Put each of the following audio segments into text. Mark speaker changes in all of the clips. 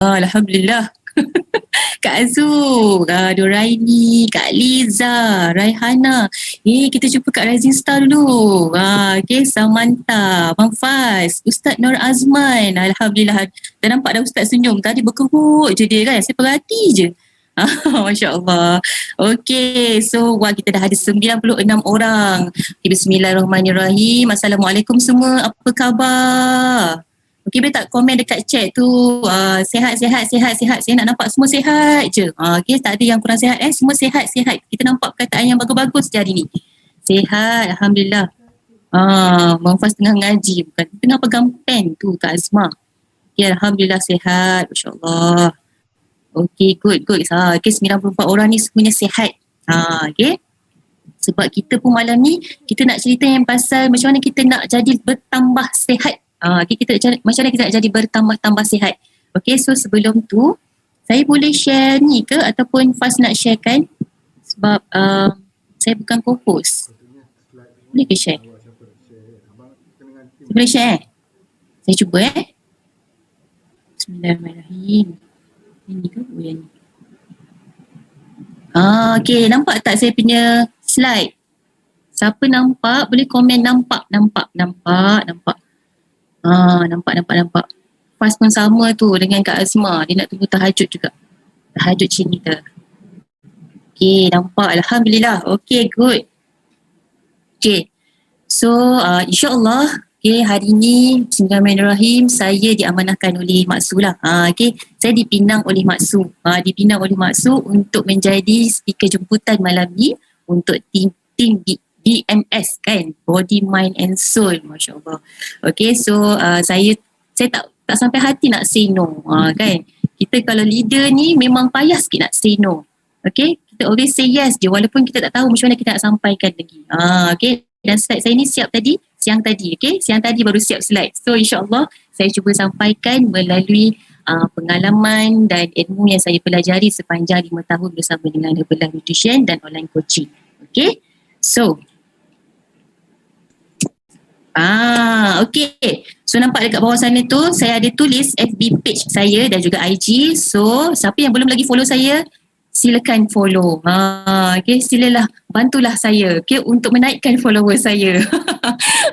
Speaker 1: Alhamdulillah. Kak Azul, Doraini, Kak Liza, Raihana. Kita jumpa Kak Rising Star dulu. Okay, Samantha, Bang Faz, Ustaz Nur Azman. Alhamdulillah. Dah nampak dah Ustaz senyum. Tadi berkerut je dia kan. Saya perhati je. Masya Allah. Okay, so kita dah ada 96 orang. Okay, Bismillahirrahmanirrahim. Assalamualaikum semua. Apa khabar? Okey, boleh tak komen dekat chat tu, sihat. Saya nak nampak semua sihat je. Okey, tak ada yang kurang sihat. Semua sihat. Kita nampak perkataan yang bagus-bagus je hari ni. Sihat, Alhamdulillah. Bang Faz tengah ngaji, bukan tengah pegang pen tu, Kak Azma. Okey, Alhamdulillah sihat. Masya Allah. Okey, good. Okey, 94 orang ni semuanya sihat. Okey. Sebab kita pun malam ni, kita nak cerita yang pasal macam mana kita nak jadi bertambah sihat. Okay, macam mana kita nak jadi bertambah-tambah sihat. Okay, so sebelum tu saya boleh share ni ke ataupun Faz nak share kan? Sebab saya bukan co-host. Boleh ke share? Boleh share? Saya cuba Bismillahirrahmanirrahim. Ini ke? Yang ni. Okay, nampak tak saya punya slide? Siapa nampak? Boleh komen nampak. Nampak. Pas pun sama tu dengan Kak Azma. Dia nak tunggu tahajud juga. Tahajud cerita. Okay, nampak. Alhamdulillah. Okay, good. Okay. So, insyaAllah, okay, hari ni, Bismillahirrahmanirrahim, saya diamanahkan oleh Mak Su lah. Okay, saya dipinang oleh Mak Su. Dipinang oleh Mak Su untuk menjadi speaker jemputan malam ni untuk tim DMS kan, Body, Mind and Soul. Masya Allah. Okay, so saya tak sampai hati nak say no. Kan, kita kalau leader ni memang payah sikit nak say no. Okay, kita always say yes je walaupun kita tak tahu macam mana kita nak sampaikan lagi. Okay, dan slide saya ni siap tadi, siang tadi. Okay, siang tadi baru siap slide. So insyaAllah saya cuba sampaikan melalui pengalaman dan ilmu yang saya pelajari sepanjang 5 tahun bersama dengan Herbalife Nutrition dan online coaching. Okay, so okay. So nampak dekat bawah sana tu saya ada tulis FB page saya dan juga IG. So siapa yang belum lagi follow saya, silakan follow. Okay, silalah bantulah saya, okay, untuk menaikkan follower saya.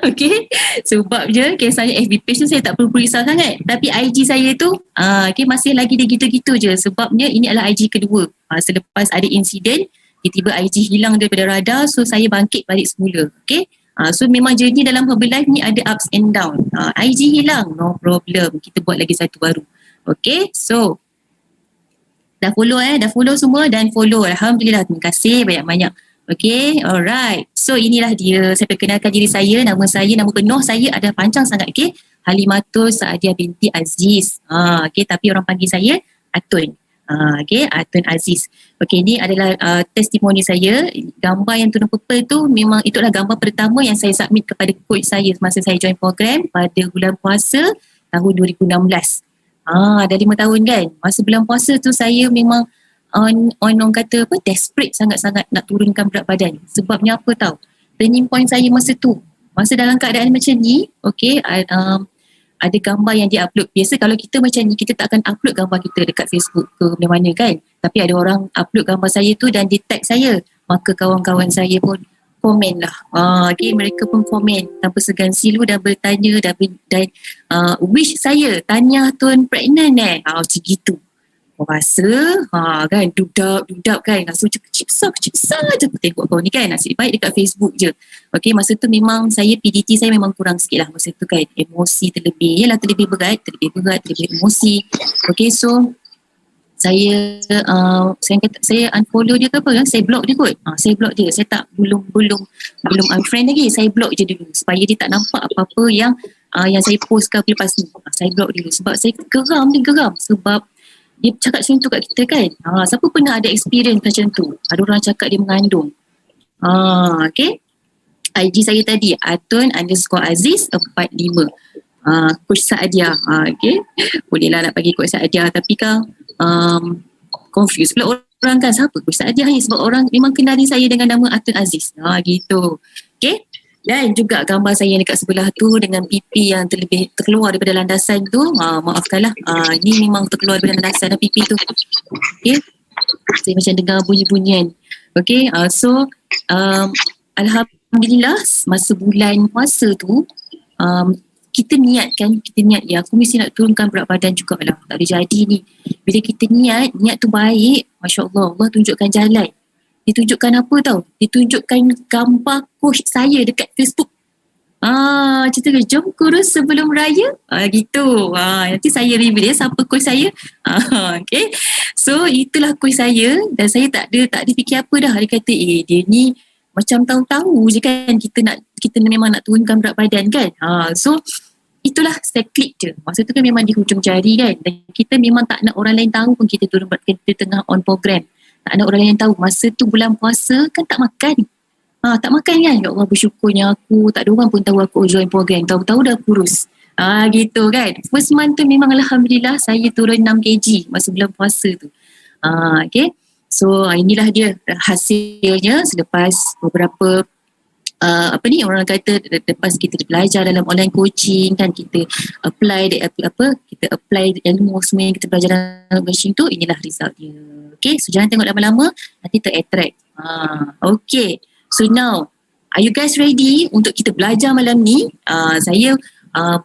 Speaker 1: Okay, sebab je kisahnya FB page tu saya tak perlu risau sangat. Tapi IG saya tu okay, masih lagi dia gitu-gitu je. Sebabnya ini adalah IG kedua. Selepas ada insiden, tiba-tiba IG hilang daripada radar. So saya bangkit balik semula. Okay, so memang journey dalam Herbalife ni ada ups and down. IG hilang, no problem. Kita buat lagi satu baru. Okay, so dah follow semua dan follow. Alhamdulillah, terima kasih banyak-banyak. Okay, alright. So inilah dia, saya perkenalkan diri saya. Nama penuh saya ada panjang sangat. Okay, Halimatul Saadiah binti Aziz. Okay, tapi orang panggil saya Atun. Okay, Atun Aziz. Okay, ini adalah testimoni saya. Gambar yang turun purple tu memang itulah gambar pertama yang saya submit kepada coach saya masa saya join program pada bulan puasa tahun 2016. Dah 5 tahun kan. Masa bulan puasa tu saya memang orang kata apa, desperate sangat-sangat nak turunkan berat badan. Sebabnya apa tahu? Turning point saya masa tu, masa dalam keadaan macam ni, okay, ada gambar yang dia-upload. Biasa kalau kita macam ni, kita tak akan upload gambar kita dekat Facebook ke mana-mana kan. Tapi ada orang upload gambar saya tu dan dia tag saya. Maka kawan-kawan saya pun komen lah. Okay, mereka pun komen tanpa segan silu dan bertanya dan wish saya, Tanya Tun pregnant macam gitu. Rasa kan, dudap kan, rasa macam kecil besar je aku tengok kau ni kan. Nasib baik dekat Facebook je. Okay, masa tu memang saya PDT saya memang kurang sikit lah masa tu kan. Emosi terlebih berat, terlebih emosi. Okay, so saya unfollow dia ke apa kan, saya block dia kot. Saya block dia, saya tak belum unfriend lagi, saya block je dulu supaya dia tak nampak apa-apa yang saya post ke lepas ni. Saya block dulu sebab saya geram sebab dia cakap macam tu kat kita kan. Siapa pernah ada experience macam tu? Ada orang cakap dia mengandung. Okay, IG saya tadi Atun_Aziz 45. Coach Saadiah. Okay, bolehlah nak bagi Coach Saadiah, tapi kan confuse pula orang kan, siapa Coach Saadiah ni, sebab orang memang kenali saya dengan nama Atun Aziz. Gitu. Okay, Dan juga gambar saya yang dekat sebelah tu dengan pipi yang terlebih terkeluar daripada landasan tu, maafkanlah, ni memang terkeluar daripada landasan pipi tu. Okay, saya macam dengar bunyi-bunyian. Okay, Alhamdulillah masa bulan puasa tu, kita niat ya aku mesti nak turunkan berat badan jugalah, tak boleh jadi ni. Bila kita niat tu baik, Masya Allah, Allah tunjukkan jalan. Ditunjukkan apa tau? Ditunjukkan gambar coach saya dekat Facebook. Cerita ke, jom kurus sebelum raya. Gitu. Nanti saya reveal siapa coach saya. Okay. So itulah coach saya, dan saya tak ada fikir apa dah. Dia kata, dia ni macam tahu-tahu je kan kita memang nak turunkan berat badan kan. So itulah saya klik je. Masa tu kan memang di hujung jari kan. Dan kita memang tak nak orang lain tahu pun kita turun berat, kita tengah on program. Tak nak orang lain tahu. Masa tu bulan puasa kan tak makan. Tak makan kan. Ya Allah, bersyukurnya aku. Tak ada orang pun tahu aku join program. Tahu-tahu dah kurus. Gitu kan. First month tu memang Alhamdulillah saya turun 6 kg masa bulan puasa tu. Okay. So inilah dia hasilnya selepas beberapa orang kata lepas kita belajar dalam online coaching kan, kita apply ilmu semua yang kita belajar dalam coaching tu, inilah result dia. Okay, so jangan tengok lama-lama, nanti ter-attract. Okay, so now are you guys ready untuk kita belajar malam ni? Saya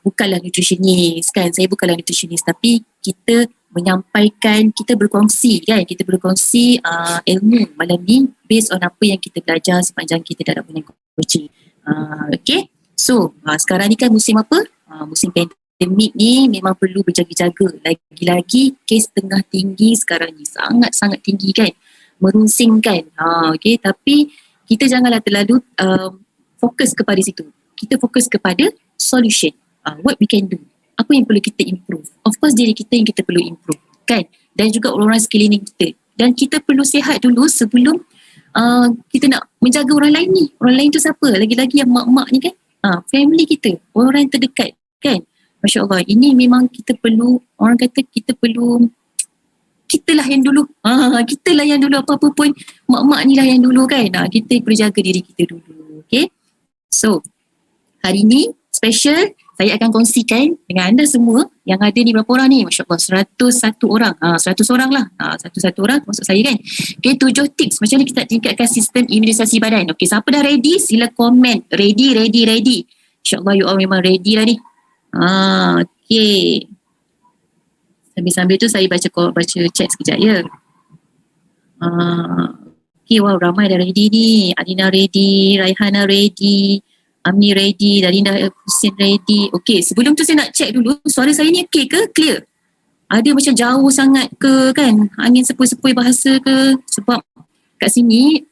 Speaker 1: bukanlah nutritionist kan, tapi kita menyampaikan, kita berkongsi ilmu malam ni based on apa yang kita belajar sepanjang kita dalam online coaching. Okay, so sekarang ni kan musim apa? Musim pandemik ni memang perlu berjaga-jaga. Lagi-lagi kes tengah tinggi sekarang ni, sangat-sangat tinggi kan, merunsing kan. Okay, tapi kita janganlah terlalu fokus kepada situ. Kita fokus kepada solution. What we can do. Apa yang perlu kita improve? Of course diri kita yang kita perlu improve kan, dan juga orang-orang sekeliling kita. Dan kita perlu sihat dulu sebelum kita nak menjaga orang lain ni. Orang lain tu siapa? Lagi-lagi yang mak-mak ni kan, family kita, orang yang terdekat kan. Masya Allah, ini memang kita perlu, orang kata kita perlu, kitalah yang dulu. Kitalah yang dulu, apa-apa pun mak-mak ni lah yang dulu kan. Kita perlu jaga diri kita dulu. Okay, so hari ni special, saya akan kongsikan dengan anda semua yang ada ni, berapa orang ni? Masya Allah, 101 orang. 100 orang lah. 101 orang maksud saya kan. Okay, 7 tips macam mana kita tingkatkan sistem imunisasi badan. Okay, siapa dah ready? Sila komen. Ready. InsyaAllah you all memang ready lah ni. Okay. Sambil-sambil tu saya baca chat sekejap ya. Okay, wow, ramai dah ready ni. Alina ready, Raihana ready, Amni ready, Dalinda Hussein ready. Okay, sebelum tu saya nak check dulu suara saya ni okay ke? Clear? Ada macam jauh sangat ke kan? Angin sepoi-sepoi bahasa ke? Sebab kat sini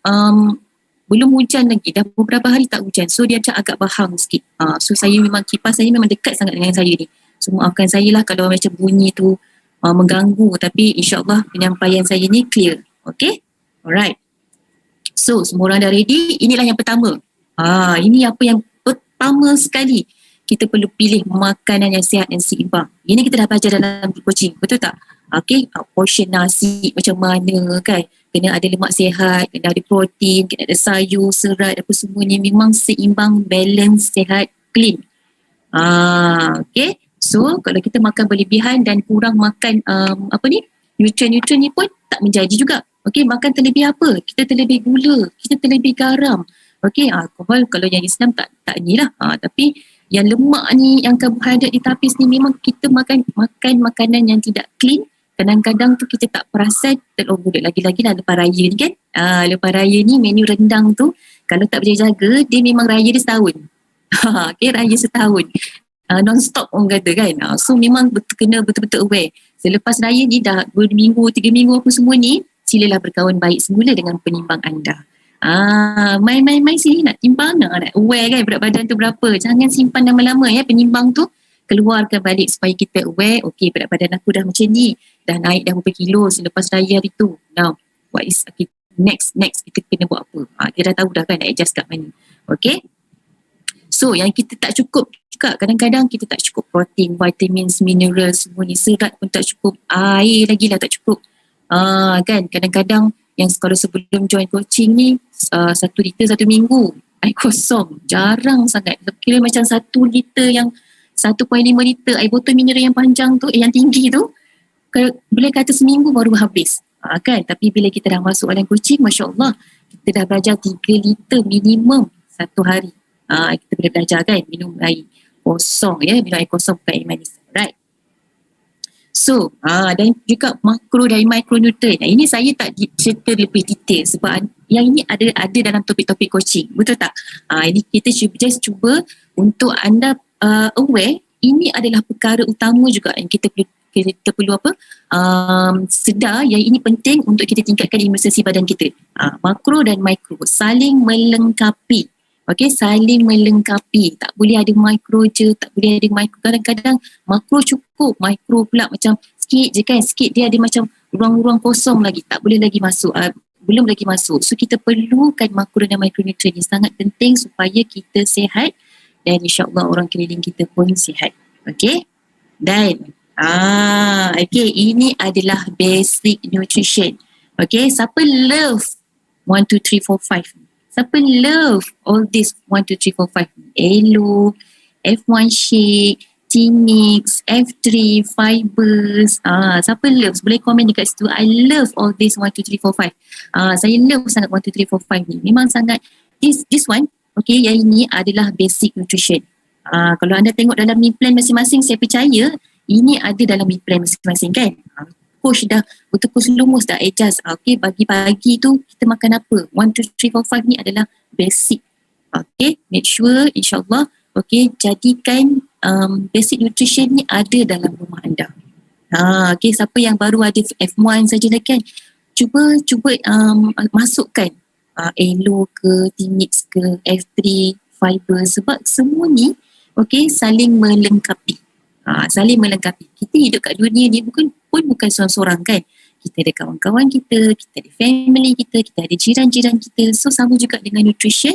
Speaker 1: belum hujan lagi. Dah beberapa hari tak hujan. So dia macam agak bahang sikit. So saya memang, kipas saya memang dekat sangat dengan saya ni. So maafkan saya lah kalau macam bunyi tu mengganggu. Tapi insyaAllah penyampaian saya ni clear. Okay? Alright. So semua orang dah ready. Inilah yang pertama. Ini apa yang pertama sekali, kita perlu pilih makanan yang sihat dan seimbang. Ini kita dah belajar dalam coaching, betul tak? Okay, portion nasi macam mana kan, kena ada lemak sihat, kena ada protein, kena ada sayur, serat, apa semuanya memang seimbang, balance, sihat, clean. Okay, so kalau kita makan berlebihan dan kurang makan nutrien-nutrien ni pun tak menjadi juga. Okay, makan terlebih apa? Kita terlebih gula, kita terlebih garam. Okay, alkohol kalau yang Islam tak ni lah. Tapi yang lemak ni, yang karbohidrat di tapis ni, memang kita makan makanan yang tidak clean. Kadang-kadang tu kita tak perasan, lagi-lagi lah lepas raya ni kan. Lepas raya ni menu rendang tu, kalau tak berjaga-jaga, dia memang raya dia setahun. Okay, raya setahun. Non-stop orang kata kan. So memang kena betul-betul aware. Selepas raya ni dah 2 minggu, 3 minggu apa semua ni, silalah berkawan baik semula dengan penimbang anda. Main-main sini nak timbang, nak aware kan berat badan tu berapa. Jangan simpan lama-lama ya penimbang tu. Keluarkan balik supaya kita aware, okay, berat badan aku dah macam ni, dah naik dah berapa kilo selepas raya hari tu. Now, what is next kita kena buat apa? Dia dah tahu dah kan nak adjust kat mana. Okay. So yang kita tak cukup juga, kadang-kadang kita tak cukup protein, vitamins, minerals semua ni, serat pun tak cukup, air lagi lah tak cukup. Kan kadang-kadang yang kalau sebelum join coaching ni 1 liter 1 minggu, air kosong. Jarang sangat. Kira macam 1 liter yang 1.5 liter air botol mineral yang panjang tu, yang tinggi tu, boleh kata seminggu baru habis. Kan? Tapi bila kita dah masuk alam kucing, Masya Allah, kita dah belajar 3 liter minimum satu hari. Kita boleh belajar kan, minum air kosong ya, minum air kosong bukan air manis. Right. So, dan juga makro dan mikronutrien. Ini saya tak cerita lebih detail sebab yang ini ada dalam topik-topik coaching. Betul tak? Ini kita just cuba untuk anda aware, ini adalah perkara utama juga yang kita perlu sedar yang ini penting untuk kita tingkatkan imunitasasi badan kita. Makro dan mikro saling melengkapi. Okey, saling melengkapi. Tak boleh ada mikro je, tak boleh ada mikro. Kadang-kadang makro cukup, mikro pula macam sikit je kan, sikit dia ada macam ruang-ruang kosong lagi, tak boleh lagi masuk, belum lagi masuk. So kita perlukan makro dan mikronutrien yang sangat penting supaya kita sihat dan insya-Allah orang keliling kita pun sihat. Okey? Dan okey, ini adalah basic nutrition. Okey, siapa love 1 2 3 4 5? Siapa love all this 1 2 3 4 5? Elo, F1 Shake, Tinix, F3, Fibers. Siapa love? Boleh komen dekat situ. I love all this 1 2 3 4 5. Saya love sangat 1 2 3 4 5 ni. Memang sangat this one. Okay, yang ini adalah basic nutrition. Kalau anda tengok dalam meal plan masing-masing, saya percaya ini ada dalam meal plan masing-masing kan. Coach dah betul-betul lumus dah adjust. Okay, pagi-pagi tu kita makan apa? 1 2 3 4 5 ni adalah basic. Okay, make sure insyaAllah okay, jadikan basic nutrition ni ada dalam rumah anda. Okay, siapa yang baru ada F1 saja dah kan, cuba masukkan Elo ke, Tinix ke, F3, Fiber, sebab semua ni okay, saling melengkapi. Saling melengkapi. Kita hidup kat dunia ni bukan seorang-seorang kan. Kita ada kawan-kawan kita, kita ada family kita, kita ada jiran-jiran kita. So sama juga dengan nutrition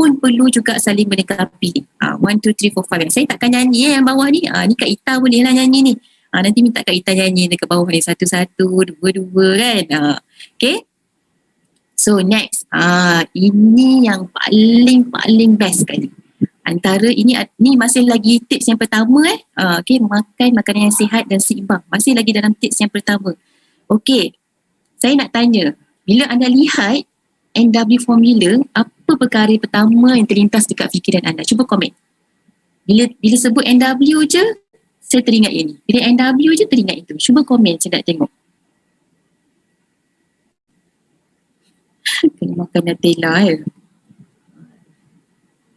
Speaker 1: pun perlu juga saling melengkapi. 1 2 3 4 5. Saya takkan nyanyi yang bawah ni. Ni Kak Ita boleh lah nyanyi ni. Nanti minta Kak Ita nyanyi dekat bawah ni 1 1 2 2 kan. Okay. So next, ini yang paling best sekali. Antara ini masih lagi tips yang pertama okay, makan makanan yang sihat dan seimbang. Masih lagi dalam tips yang pertama. Okay, saya nak tanya, bila anda lihat NW formula, apa perkara pertama yang terlintas dekat fikiran anda? Cuba komen. Bila sebut NW je, saya teringat ini. Bila NW je teringat itu. Cuba komen, saya nak tengok. Kena makan Nutella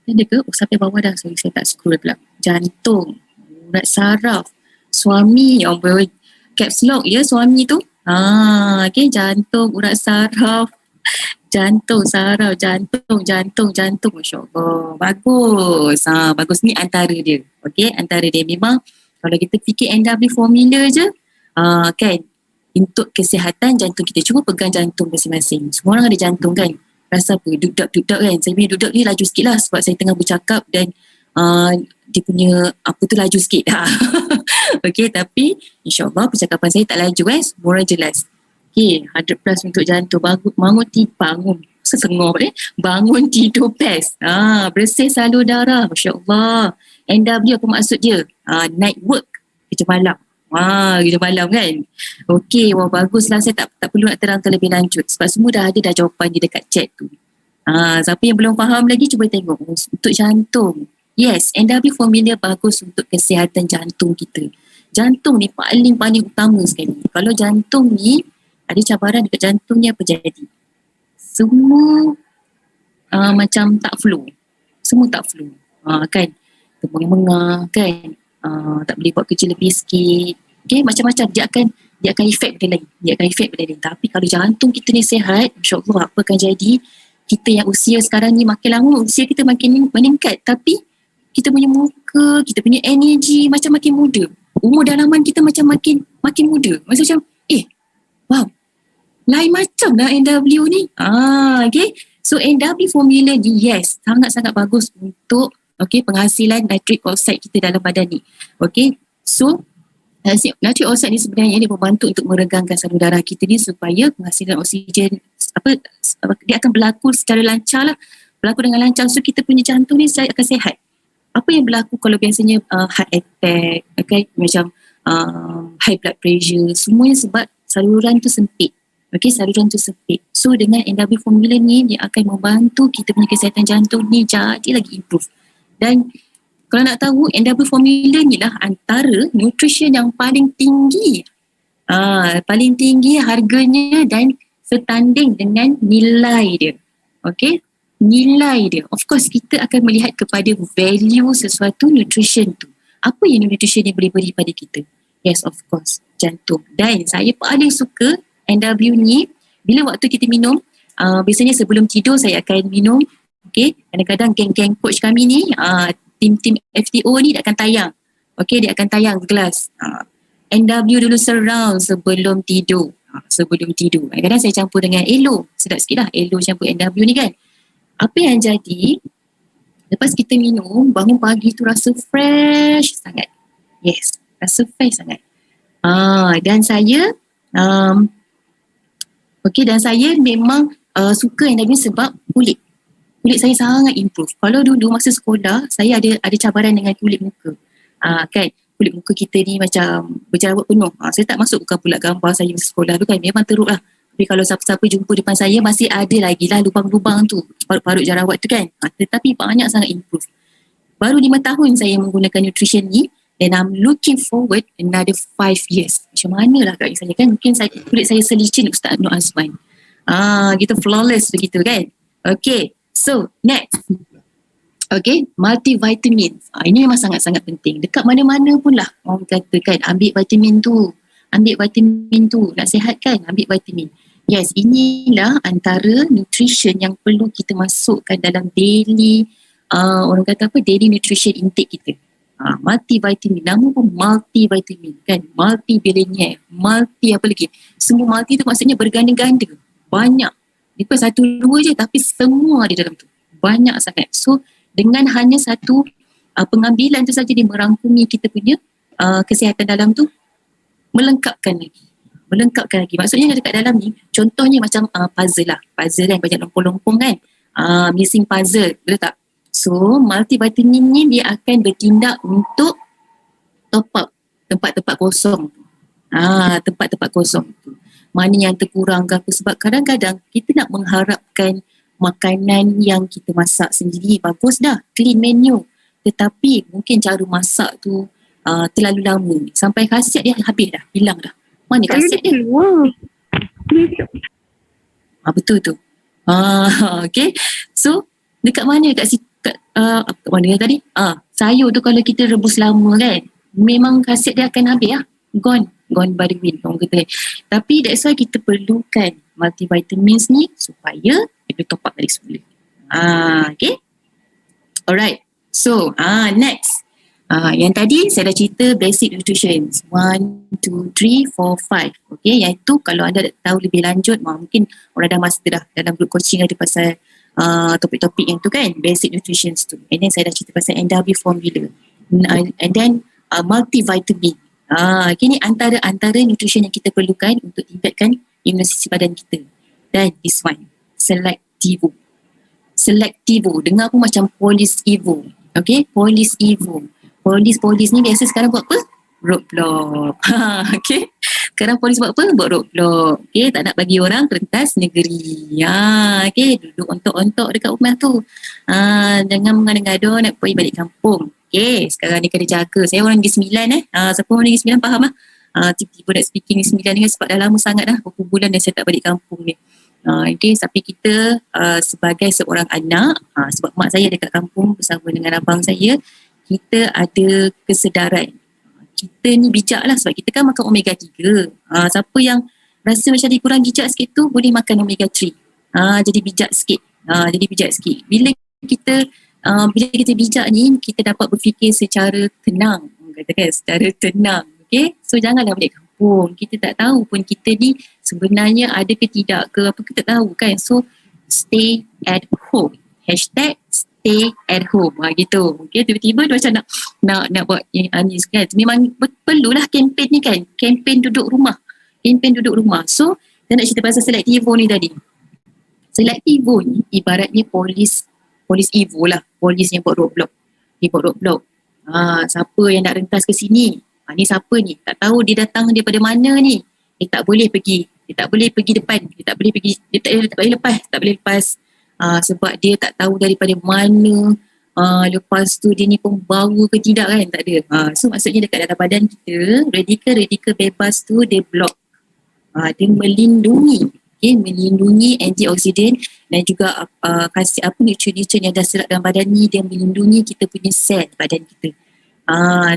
Speaker 1: ada ke? Sampai bawah dah. Sorry, saya tak scroll pula. Jantung, urat saraf, suami, caps lock ya suami tu. Okay, jantung, urat saraf, jantung. Masya Allah. Bagus. Bagus ni antara dia. Okay, antara dia. Memang kalau kita fikir NW formula je, kan, untuk kesihatan jantung kita. Cuba pegang jantung masing-masing. Semua orang ada jantung kan. Rasa apa? Duduk-duduk kan. Saya punya duduk ni laju sikit lah sebab saya tengah bercakap dan dia punya apa tu laju sikit. Okay, tapi insyaAllah percakapan saya tak laju semua orang jelas. Okay, 100 plus untuk jantung. Bangun tidur best. Bersih salur darah. Masya Allah. NW apa maksud dia? Night work. Kerja malam. Kerja malam kan. Okey, baguslah. Saya tak perlu nak terangkan lebih lanjut sebab semua dah ada jawapan di dekat chat tu. Siapa yang belum faham lagi cuba tengok. Untuk jantung, yes, NW formula bagus untuk kesihatan jantung kita. Jantung ni paling utama sekali. Kalau jantung ni ada cabaran dekat jantung ni, apa jadi? Semua macam tak flow. Semua tak flow. Kan? Termengah-mengah kan? Tak boleh buat kerja lebih sikit. Okay, macam-macam dia akan efek benda lain. Tapi kalau jantung kita ni sihat, insyaAllah apa akan jadi? Kita yang usia sekarang ni makin lama, usia kita makin meningkat, tapi kita punya muka, kita punya energi macam makin muda. Umur dalaman kita macam makin muda. Macam wow, lain macam lah NW ni. Okay, so NW formula ni yes, sangat-sangat bagus untuk penghasilan nitric oxide kita dalam badan ni. Okay, so nitric oxide ni sebenarnya dia membantu untuk meregangkan salur darah kita ni supaya penghasilan oksigen dia akan berlaku secara lancar lah. berlaku dengan lancar, so kita punya jantung ni akan sihat. Apa yang berlaku kalau biasanya heart attack, okay, macam high blood pressure, semuanya sebab saluran tu sempit. Okay, saluran tu sempit. So dengan NW formula ni, dia akan membantu kita punya kesihatan jantung ni jadi lagi improve. Dan kalau nak tahu, NW formula ni lah antara nutrition yang paling tinggi. Paling tinggi harganya dan setanding dengan nilai dia. Okay, nilai dia. Of course, kita akan melihat kepada value sesuatu nutrition tu. Apa yang nutrition ni boleh beri pada kita? Yes, of course, jantung. Dan saya paling suka NW ni, bila waktu kita minum, biasanya sebelum tidur saya akan minum. Okay, kadang-kadang geng-geng coach kami ni, tim-tim FTO ni dia akan tayang. Okay, dia akan tayang gelas. NW dulu surround sebelum tidur. Sebelum tidur. Kadang-kadang saya campur dengan Elo. Sedap sikit lah Elo campur NW ni kan. Apa yang jadi, lepas kita minum, bangun pagi tu rasa fresh sangat. Yes, rasa fresh sangat. Dan saya, dan saya memang suka NW sebab kulit saya sangat improve. Kalau dulu masa sekolah, saya ada cabaran dengan kulit muka. Kan, kulit muka kita ni macam berjerawat penuh. Saya tak masuk bukan pula gambar saya masa sekolah tu kan, memang teruk lah. Tapi kalau siapa-siapa jumpa depan saya, masih ada lagi lah lubang-lubang tu, parut-parut jerawat tu kan. Tetapi banyak sangat improve. Baru 5 tahun saya menggunakan nutrition ni, and I'm looking forward another 5 years. Macam mana lah kat saya kan, mungkin kulit saya selicin Ustaz Nur Azman. Gitu flawless begitu kan. Okay, so next. Okay, multivitamin. Ini memang sangat-sangat penting. Dekat mana-mana pun lah orang kata kan, ambil vitamin tu. Nak sihat kan, ambil vitamin. Yes, inilah antara nutrition yang perlu kita masukkan dalam daily, orang kata apa, daily nutrition intake kita. Multivitamin, nama pun multivitamin kan, multi-billionaire, multi apa lagi. Semua multi tu maksudnya berganda-ganda. Banyak. Bukan satu dua je, tapi semua ada dalam tu. Banyak sangat. So, dengan hanya satu pengambilan tu saja, dia merangkumi kita punya kesihatan dalam tu, melengkapkan lagi. Maksudnya dekat dalam ni, contohnya macam puzzle lah. Puzzle kan, banyak lompong-lompong kan. Missing puzzle, betul tak? So, multivitamin ni dia akan bertindak untuk top up tempat-tempat kosong. Tempat-tempat kosong tu. Mana yang terkurang ke apa. Sebab kadang-kadang kita nak mengharapkan makanan yang kita masak sendiri bagus dah, clean menu. Tetapi mungkin cara masak tu terlalu lama. Sampai khasiat dia habis dah, hilang dah. Mana khasiat dia? Betul tu. Okay. So, dekat mana? Kat mana tadi? Sayur tu kalau kita rebus lama kan, memang khasiat dia akan habis lah. Gone by the wind, orang kata. Tapi that's why kita perlukan multivitamins ni supaya dia top up balik semula. Okay. Alright. So, next. Yang tadi saya dah cerita basic nutrition. 1, 2, 3, 4, 5. Okay. Iaitu kalau anda tahu lebih lanjut, mungkin orang dah master dah dalam group coaching ada pasal topik-topik yang tu kan, basic nutrition tu. And then saya dah cerita pasal NW formula. And then multivitamin. Ini antara nutrition yang kita perlukan untuk tingkatkan imunisasi badan kita. Dan this one, Selectivo. Dengar pun macam Polis Evo. Okay, Polis Evo. Polis ni biasa sekarang buat apa? Roadblock. Okay, sekarang polis buat apa? Buat roadblock. Okay, tak nak bagi orang kertas negeri. Okay, duduk ontok-ontok dekat rumah tu. Jangan mengada-ngada nak pergi balik kampung. Okay, sekarang ni kena jaga. Saya orang Negeri Sembilan siapa orang Negeri Sembilan faham lah. Tiba-tiba nak speaking Negeri Sembilan ni kan sebab dah lama sangat dah, berapa bulan dah saya tak balik kampung ni. Okay, tapi kita sebagai seorang anak, sebab mak saya dekat kampung bersama dengan abang saya, kita ada kesedaran. Kita ni bijak lah sebab kita kan makan omega 3. Siapa yang rasa macam dia kurang bijak sikit tu, boleh makan omega 3. Jadi bijak sikit. Bila kita bijak ni, kita dapat berfikir secara tenang. Katakan secara tenang. Okay? So janganlah balik kampung. Kita tak tahu pun kita ni sebenarnya ada ke tidak ke apa, kita tak tahu kan. So stay at home. #stay at home. Gitu. Okay, tiba-tiba dia macam nak buat yang ni kan. Memang perlulah kempen ni kan. Kempen duduk rumah. So, saya nak cerita pasal Selectivo ni tadi. Selectivo ni ibaratnya polis polis Evo lah, polis yang buat roadblock. Dia buat roadblock. Siapa yang nak rentas ke sini? Ni siapa ni? Tak tahu dia datang daripada mana ni. Dia tak boleh pergi. Dia tak boleh pergi depan. Dia tak boleh pergi. Dia tak boleh lepas. Tak boleh lepas. Sebab dia tak tahu daripada mana. Lepas tu dia ni pembawa ke tidak kan? Tak ada. So maksudnya dekat dalam badan kita, radikal bebas tu dia block. Dia melindungi. Okay, melindungi antioksidan dan juga kasih nutrien-nutrien yang dah serap dalam badan ni, dia melindungi kita punya sel badan kita.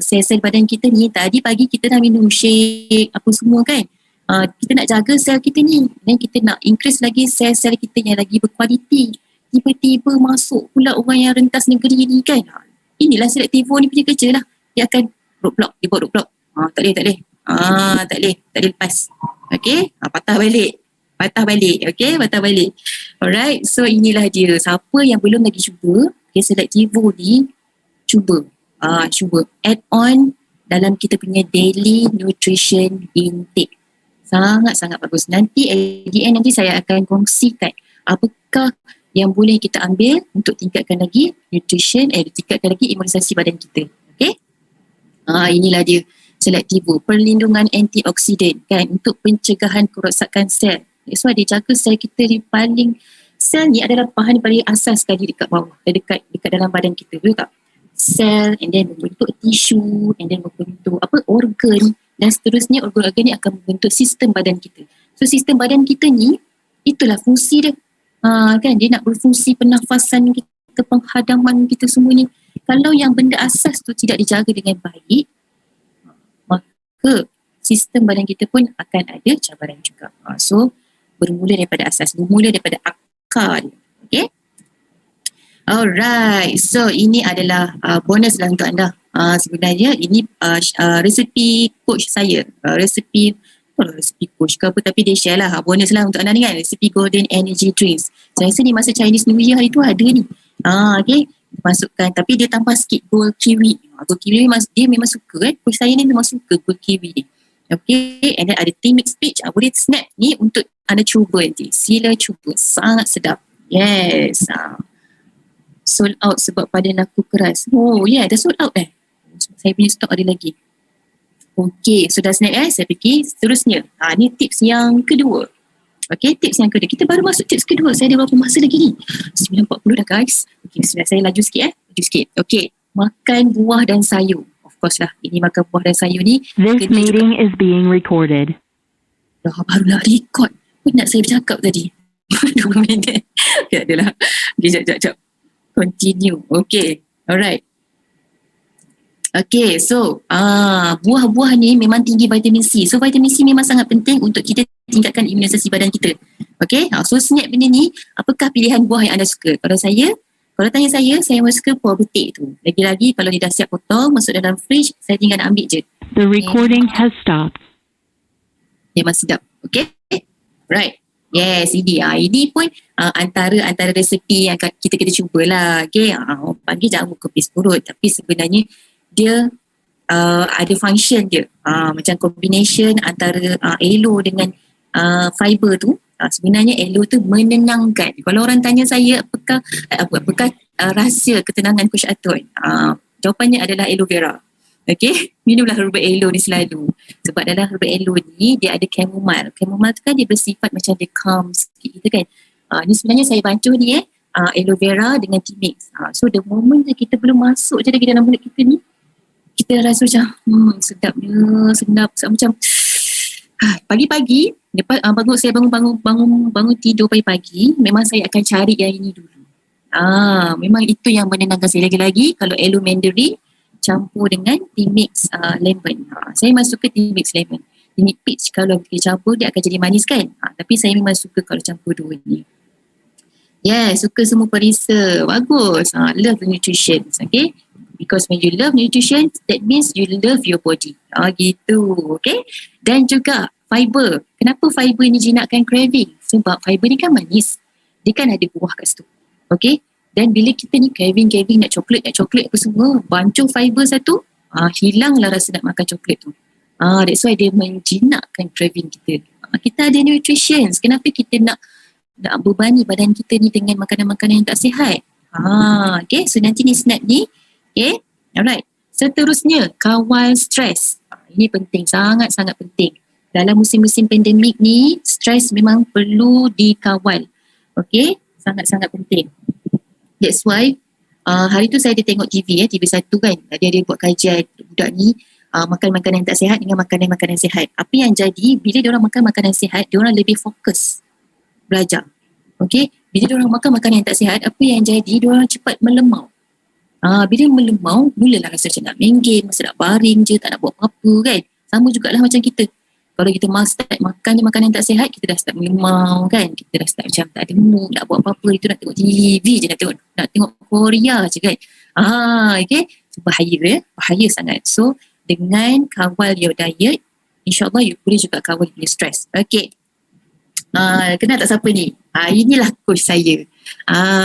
Speaker 1: Sel-sel badan kita ni, tadi pagi kita dah minum shake apa semua kan. Kita nak jaga sel kita ni dan kita nak increase lagi sel-sel kita yang lagi berkualiti. Tiba-tiba masuk pula orang yang rentas negeri ni kan. Inilah selektivo ni punya kerja lah. Dia akan roadblock, dia buat roadblock. Tak boleh lepas. Okay, patah balik. Okay, patah balik. Alright, so inilah dia. Siapa yang belum lagi cuba, okay, selektivo ni, cuba add on dalam kita punya daily nutrition intake. Sangat-sangat bagus. Nanti at the end nanti saya akan kongsikan apakah yang boleh kita ambil untuk tingkatkan lagi nutrition, tingkatkan lagi imunisasi badan kita. Okay? Inilah dia selektivo, perlindungan antioksidan kan, untuk pencegahan kerosakan sel. That's why dia jaga sel kita ni paling, sel ni adalah bahan paling asas sekali dekat bawah, dekat dalam badan kita, betul tak? Sel and then membentuk tisu and then membentuk organ dan seterusnya. Organ-organ ni akan membentuk sistem badan kita. So sistem badan kita ni, itulah fungsi dia. Kan dia nak berfungsi pernafasan kita, penghadaman kita semua ni. Kalau yang benda asas tu tidak dijaga dengan baik, maka sistem badan kita pun akan ada cabaran juga. So bermula daripada asas, bermula daripada akar dia. Okay? Alright, so ini adalah bonus lah untuk anda. Sebenarnya ini resepi coach saya. Resepi coach ke apa, tapi dia share lah bonus lah untuk anda ni kan. Resepi Golden Energy Drinks. Saya rasa ni masa Chinese New Year hari tu ada ni. Okay, masukkan, tapi dia tambah sikit gold kiwi. Gold kiwi dia memang suka kan. Coach saya ni memang suka gold kiwi ni. Okay, and then ada tea mix peach. Boleh snap ni untuk anda cuba nanti. Sila cuba, sangat sedap. Yes. Sold out sebab badan aku keras. Oh yeah, dah sold out saya punya stok ada lagi. Okay, so dah snack saya pergi seterusnya. Ni tips yang kedua. Okay, tips yang kedua. Kita baru masuk tips kedua. Saya ada berapa masa lagi ni? 9.40 dah guys. Okay, saya laju sikit Laju sikit. Okay, makan buah dan sayur. Of course lah, ini makan buah dan sayur ni.
Speaker 2: This meeting is being recorded.
Speaker 1: Baru nak record. Apa nak saya bercakap tadi? 2 minit. Okay, adalah. Okay, jap. Continue. Okay. Alright. Okay, so buah-buah ni memang tinggi vitamin C. So vitamin C memang sangat penting untuk kita tingkatkan imunisasi badan kita. Okay, so snack benda ni, apakah pilihan buah yang anda suka? Kalau tanya saya memang suka buah betik tu. Lagi-lagi kalau dia dah siap potong, masuk dalam fridge, saya tinggal nak ambil je.
Speaker 2: The recording has stopped.
Speaker 1: Memang sedap. Okay, right. Yes, ini pun antara resepi yang kita cubalah. Okay, pagi jangan buka pis perut, tapi sebenarnya dia ada function dia. Macam combination antara aloe dengan fiber tu. Sebenarnya aloe tu menenangkan. Kalau orang tanya saya apakah rahsia ketenangan Coach Atun, jawapannya adalah aloe vera. Okay, minumlah herbal aloe ni selalu. Sebab dalam herbal aloe ni dia ada chamomile. Chamomile tu kan dia bersifat macam dia calm sikit gitu kan. Ni sebenarnya saya bancuh ni aloe vera dengan tea mix. So the moment kita belum masuk je lagi dalam mulut kita ni, kita rasa macam sedapnya, sedap macam pagi-pagi lepas saya bangun tidur pagi-pagi, memang saya akan cari yang ini dulu. Memang itu yang menenangkan saya. Lagi-lagi kalau aloe mandarin campur dengan tea mix lemon. Saya memang suka tea mix lemon. Tea mix peach kalau kita campur dia akan jadi manis kan. Tapi saya memang suka kalau campur dua ni. Yeah, suka semua perisa. Bagus. Love nutrition. Okay. Because when you love nutrition, that means you love your body. Gitu. Okay. Dan juga fiber. Kenapa fiber ni jinakkan craving? Sebab fiber ni kan manis. Dia kan ada buah kat situ. Okay. Dan bila kita ni craving nak coklat apa semua, bancuh fiber satu, hilanglah rasa nak makan coklat tu. That's why dia menjinakkan craving kita. Kita ada nutrition. Kenapa kita nak bebani badan kita ni dengan makanan-makanan yang tak sihat? Okay, so nanti ni snap ni. Okay, alright. Seterusnya, kawal stres. Ini penting, sangat-sangat penting. Dalam musim-musim pandemik ni, stres memang perlu dikawal. Okay, sangat-sangat penting. That's why hari tu saya ada tengok TV, TV1 kan. Dia ada buat kajian budak ni makan makanan tak sihat dengan makanan-makanan sihat. Apa yang jadi, bila dia orang makan makanan sihat, dia orang lebih fokus belajar. Okay, bila dia orang makan makanan yang tak sihat, apa yang jadi, dia orang cepat melemau. Bila melemau, mulalah rasa macam nak main game, masa nak baring je, tak nak buat apa-apa kan. Sama jugalah macam kita. Kalau kita start makan je makanan tak sihat, kita dah start melemau kan. Kita dah start macam tak ada mood, nak buat apa-apa. Itu nak tengok TV je, nak tengok Korea je kan. Okay. So, bahaya sangat. So, dengan kawal your diet, insyaAllah you boleh juga kawal your stress. Okay. Kenal tak siapa ni? Inilah coach saya.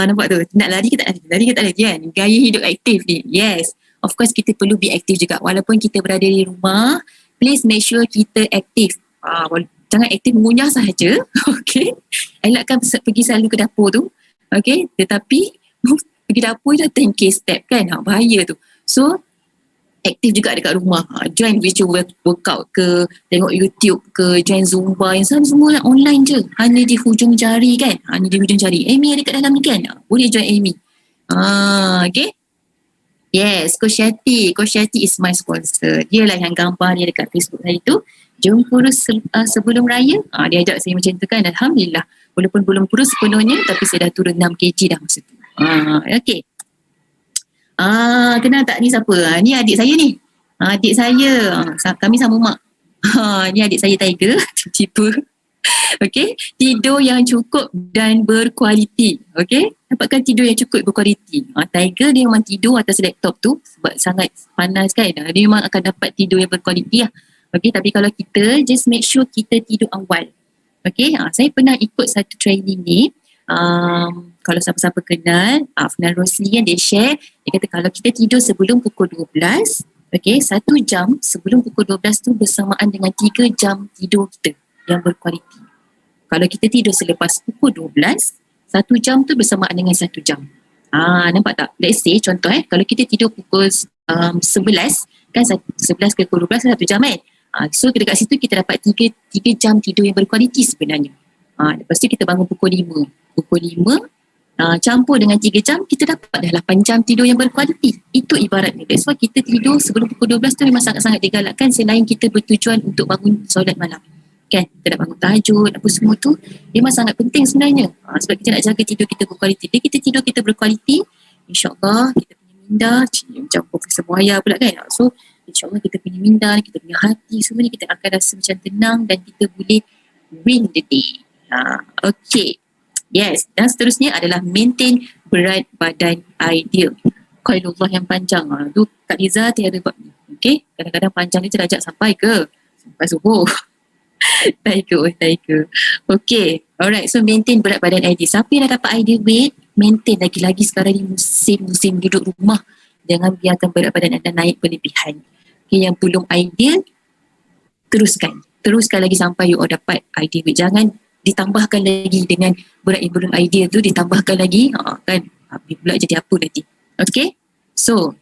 Speaker 1: Nampak tu? Nak lari ke tak lari kan? Gaya hidup aktif ni. Yes. Of course kita perlu be aktif juga. Walaupun kita berada di rumah, please make sure kita aktif. Jangan aktif mengunyah sahaja. Okay. Elakkan pergi selalu ke dapur tu. Okay. Tetapi pergi dapur dah 10k step kan? Bahaya tu. So, aktif juga dekat rumah. Join virtual workout ke, tengok YouTube ke, join Zumba, yang semua online je. Hanya di hujung jari kan. Hanya di hujung jari. Amy ada kat dalam ni kan? Boleh join Amy. Okay. Yes, Coach Yati. Coach Yati is my sponsor. Dia lah yang gambar dia dekat Facebook hari tu. Jom kurus sebelum raya. Dia ajak saya macam tu kan. Alhamdulillah. Walaupun belum kurus sepenuhnya, tapi saya dah turun 6 kg dah masa tu. Okay. Kenal tak ni siapa? Ni adik saya ni. Adik saya. Kami sama mak. Ni adik saya Tiger. Tiba. Okay. Tidur yang cukup dan berkualiti. Okay. Dapatkan tidur yang cukup berkualiti. Tiger dia memang tidur atas laptop tu. Sebab sangat panas kan. Dia memang akan dapat tidur yang berkualiti lah. Okay. Tapi kalau kita, just make sure kita tidur awal. Okay. Saya pernah ikut satu training ni. Kalau siapa-siapa kenal Afnan Rosli kan, dia share, dia kata kalau kita tidur sebelum pukul 12, okay, 1 jam sebelum pukul 12 tu bersamaan dengan 3 jam tidur kita yang berkualiti. Kalau kita tidur selepas pukul 12, 1 jam tu bersamaan dengan 1 jam. Nampak tak? Let's say contoh kalau kita tidur pukul 11 kan, 11 ke pukul 12 1 jam kan. So dekat situ kita dapat 3 jam tidur yang berkualiti sebenarnya. Lepas tu kita bangun pukul 5. Pukul 5 campur dengan 3 jam, kita dapat dah 8 jam tidur yang berkualiti. Itu ibaratnya. That's why kita tidur sebelum pukul 12 tu memang sangat-sangat digalakkan selain kita bertujuan untuk bangun solat malam. Kan? Kita nak bangun tahajud, apa semua tu memang sangat penting sebenarnya. Sebab kita nak jaga tidur kita berkualiti. Bila kita tidur kita berkualiti, insyaAllah kita punya minda, macam Profesor Muhaya pula kan. So, insyaAllah kita punya minda, kita punya hati, semua ni kita akan rasa macam tenang dan kita boleh win the day. Okay. Yes, dan seterusnya adalah maintain berat badan ideal. Qaulullah yang panjang. Tu Kak Liza tiada buat ni. Okay, kadang-kadang panjang ni terajak sampai subuh. Tiger. Okay, alright. So maintain berat badan ideal. Siapa yang dah dapat ideal weight, maintain lagi-lagi sekarang ni musim duduk rumah. Jangan biarkan berat badan anda naik berlebihan. Okay, yang belum ideal, teruskan lagi sampai you dapat ideal weight. Jangan ditambahkan lagi dengan berat yang belum ideal tu, ditambahkan lagi kan pula jadi apa nanti. Okay, so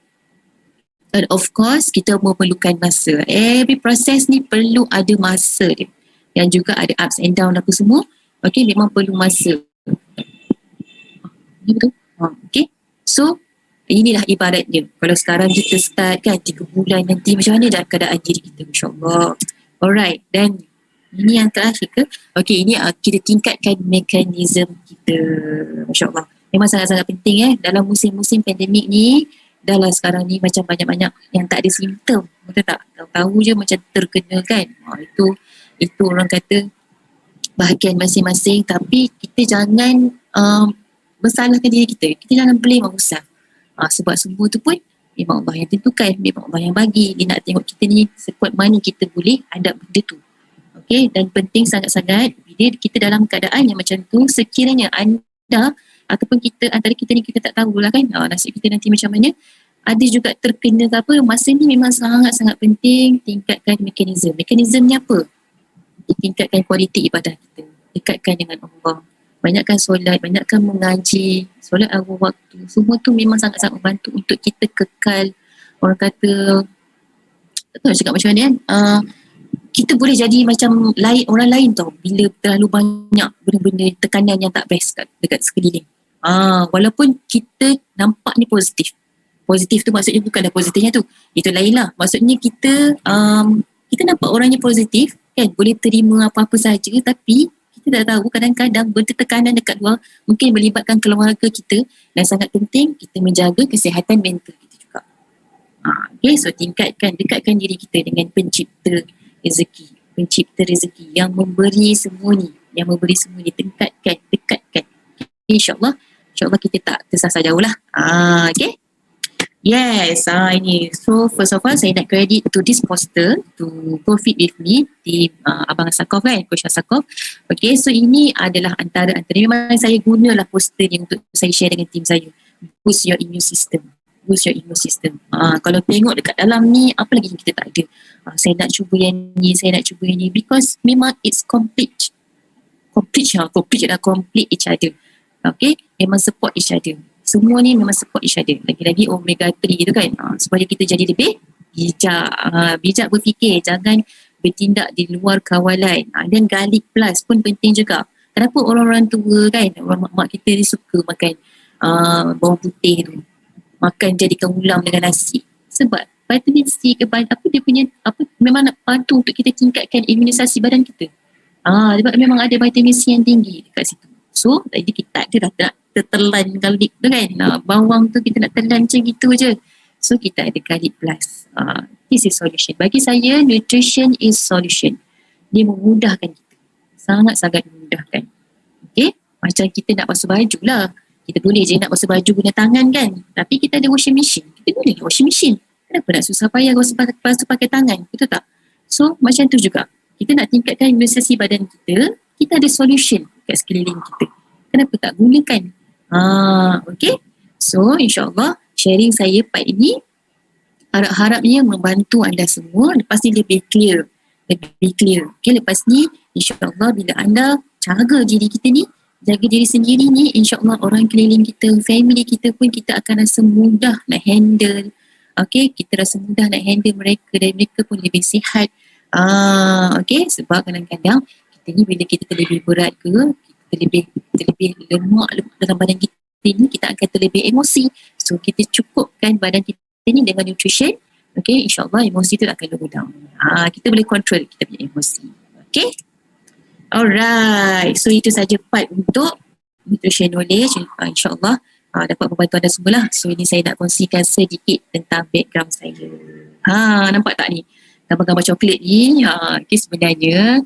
Speaker 1: and of course kita memerlukan masa. Every proses ni perlu ada masa dia, dan juga ada ups and down apa semua. Okay, memang perlu masa. Betul? Okay, so inilah ibaratnya. Kalau sekarang kita start kan 3 bulan nanti macam mana dah keadaan diri kita, insyaAllah. Alright, dan ini yang terakhir ke? Okay, ini kita tingkatkan mekanisme kita. Masya Allah. Memang sangat-sangat penting dalam musim-musim pandemik ni. Dah lah sekarang ni macam banyak-banyak yang tak ada simptom. Betul tak? Tahu je macam terkena kan. Itu orang kata bahagian masing-masing. Tapi kita jangan bersalahkan diri kita. Kita jangan blame Allah. Sebab semua tu pun memang Allah yang tentukan. Memang Allah yang bagi. Dia nak tengok kita ni sekuat mana kita boleh hadap benda tu. Okay, dan penting sangat-sangat bila kita dalam keadaan yang macam tu, sekiranya anda ataupun kita, antara kita ni kita tak tahulah kan nasib kita nanti macam mana, ada juga terkena ke apa, masa ni memang sangat-sangat penting tingkatkan mekanisme. Mekanisme ni apa? Tingkatkan kualiti ibadah kita, dekatkan dengan Allah, banyakkan solat, banyakkan mengaji, solat awal waktu. Semua tu memang sangat-sangat membantu untuk kita kekal, orang kata, tak tahu nak cakap macam mana kan. Kita boleh jadi macam lain, orang lain tau bila terlalu banyak benda-benda tekanan yang tak best dekat sekeliling. Walaupun kita nampak ni positif. Positif tu maksudnya bukanlah positifnya tu. Itu lain lah. Maksudnya kita nampak orangnya positif kan, boleh terima apa-apa saja, tapi kita tak tahu kadang-kadang benda tekanan dekat luar mungkin melibatkan keluarga kita, dan sangat penting kita menjaga kesihatan mental kita juga. Okay, so dekatkan diri kita dengan pencipta rezeki yang memberi semua ni, dekatkan. Okay, InsyaAllah kita tak tersasar jauh lah. Okay. Yes, ini. So first of all, saya nak credit to this poster, to Profit With Me, di Abang Asakov kan, Coach Asakov. Okay, so ini adalah antara memang saya gunalah poster ni untuk saya share dengan team saya. Boost your immune system. Kalau tengok dekat dalam ni, apa lagi yang kita tak ada? Saya nak cuba yang ni, because memang it's complete each other. Okay, memang support each other. Semua ni memang support each other. Lagi-lagi omega 3 tu kan, supaya kita jadi lebih bijak berfikir, jangan bertindak di luar kawalan. Dan garlic plus pun penting juga. Kenapa orang-orang tua kan, orang mak-mak kita ni suka makan bawang putih tu, makan jadikan ulam dengan nasi? Sebab vitamin C memang nak bantu untuk kita tingkatkan imunisasi badan kita. Sebab memang ada vitamin C yang tinggi dekat situ. So tadi kita tak ada nak tertelan garlic tu kan, bawang tu kita nak telan macam gitu je. So kita ada garlic plus. This is solution. Bagi saya, nutrition is solution. Dia memudahkan kita, sangat-sangat memudahkan. Okay, macam kita nak basuh baju lah, kita boleh je nak basuh baju guna tangan kan, tapi kita ada washing machine, kita boleh washing machine. Kenapa nak susah payah basuh pakai tangan, betul tak? So macam tu juga, kita nak tingkatkan imunisasi badan kita, kita ada solution kat sekeliling kita, kenapa tak gunakan? Okay, so insyaAllah sharing saya part ini harap-harapnya membantu anda semua. Lepas ni lebih clear. Okay, lepas ni insyaAllah bila anda jaga diri kita ni, jaga diri sendiri ni, insyaAllah orang keliling kita, family kita pun kita akan rasa mudah nak handle. Okay, kita rasa mudah nak handle mereka, dan mereka pun lebih sihat. Okay, sebab kadang-kadang kita ni bila kita terlebih berat ke, kita lebih lemak dalam badan kita ni, kita akan terlebih emosi. So kita cukupkan badan kita ni dengan nutrition. Okay, insyaAllah emosi tu akan low down. Kita boleh control kita punya emosi. Okay, alright, so itu saja part untuk nutrition knowledge. InsyaAllah dapat membantu anda semua lah. So ini saya nak kongsikan sedikit tentang background saya. Nampak tak ni gambar-gambar coklat ni? Okay, sebenarnya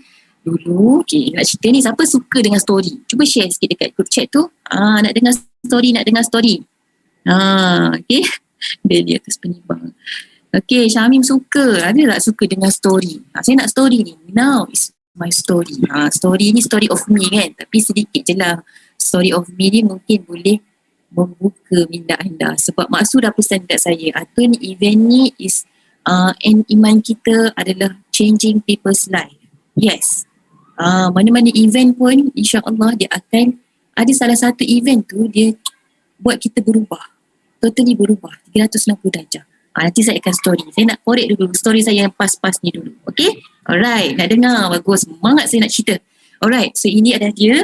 Speaker 1: dulu, nak cerita ni, siapa suka dengan story? Cuba share sikit dekat group chat tu. Nak dengar story. Okay. Dia atas penimbang. Okay, Syamim suka. Ada tak suka dengan story? Saya nak story ni. Now is my story. Story ni story of me kan. Tapi sedikit je lah. Story of me ni mungkin boleh membuka minda anda. Sebab Mak Su dah pesan dekat saya, Atun, event ni is iman kita adalah changing people's life. Yes. Mana-mana event pun insyaAllah dia akan ada salah satu event tu dia buat kita berubah, totally berubah 360 darjah. Nanti saya akan story, saya nak korek dulu story saya yang pas-pas ni dulu. Okay, alright, nak dengar? Bagus, semangat saya nak cerita. Alright, so ini adalah dia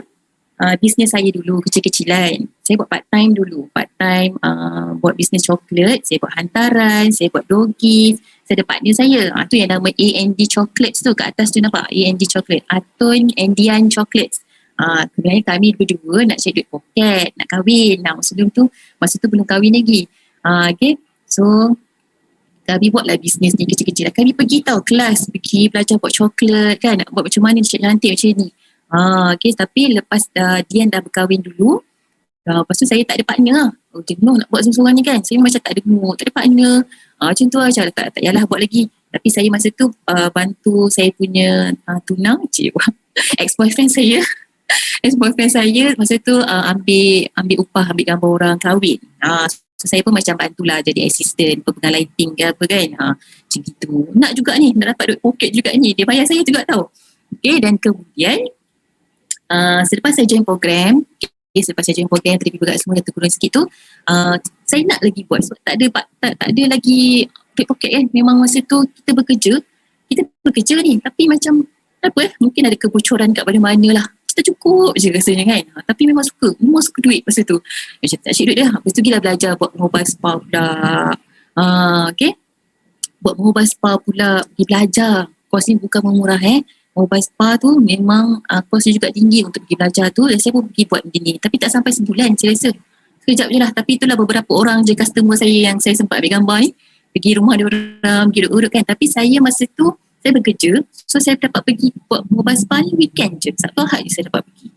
Speaker 1: bisnes saya dulu, kecil-kecilan. Saya buat part time dulu, buat bisnes coklat, saya buat hantaran, saya buat door gift. Saya ada partner saya, tu yang nama AND Chocolates tu, kat atas tu nampak AND Chocolate, Atun Andian Chocolates. Sebenarnya kami berdua nak cari duit poket, nak kahwin. Masa tu belum kahwin lagi. Okay, so kami buatlah bisnes ni kecil-kecil. Kami pergi kelas, pergi belajar buat coklat kan, nak buat macam mana cantik macam ni. Okay, tapi lepas Dian dah berkahwin dulu, lepas tu saya tak ada partner lah. Jenuh nak buat seorang-seorang ni kan. Saya macam tak ada mood, tak ada partner. Macam tu lah, tak yalah buat lagi. Tapi saya masa tu bantu saya punya tunang, ex-boyfriend saya. Ex-boyfriend saya masa tu ambil upah, ambil gambar orang kahwin. So saya pun macam bantulah jadi assistant, pegang lighting ke apa kan. Macam gitu. Nak juga ni, nak dapat duit poket juga ni. Dia bayar saya juga tau. Okay, dan kemudian Selepas saya join program, selepas saya join program tadi juga semua dah turun sikit tu, saya nak lagi buat sebab tak ada lagi poket kan. Memang masa tu kita bekerja ni, tapi macam mungkin ada kebocoran kat mana-mana lah. Kita cukup je rasanya kan. Tapi memang suka duit masa tu. Macam tak asyik duit dia. Lepas tu gila belajar buat mobile spa pula. Okay. Buat mobile spa pula, pergi belajar. Kos ni bukan murah Mobile spa tu memang kos dia juga tinggi untuk pergi belajar tu. Dan saya pun pergi buat macam ni. Tapi tak sampai sebulan saya rasa. Sekejap je lah. Tapi itulah beberapa orang je customer saya yang saya sempat ambil gambar ni. Pergi rumah dia orang, pergi urut-urut kan. Tapi saya masa tu, saya bekerja. So saya dapat pergi buat mobile spa ni weekend je. Sabtu Ahad je saya dapat pergi.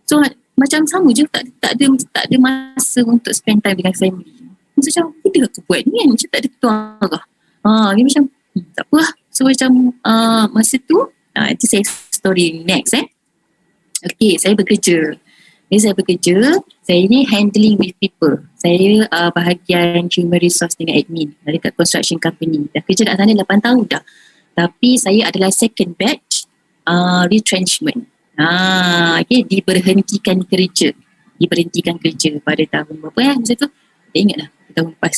Speaker 1: So macam sama je. Tak ada masa untuk spend time dengan family. Macam bila aku buat ni kan. Macam tak ada ketua arah. Dia macam tak apa lah. So macam masa tu itu saya story next Okay, saya bekerja. Saya ni handling with people. Saya bahagian human resource dengan admin dekat construction company. Dah kerja kat sana 8 tahun dah. Tapi saya adalah second batch retrenchment. Okay, diberhentikan kerja pada tahun berapa masa tu? Tak ingat lah, tahun lepas.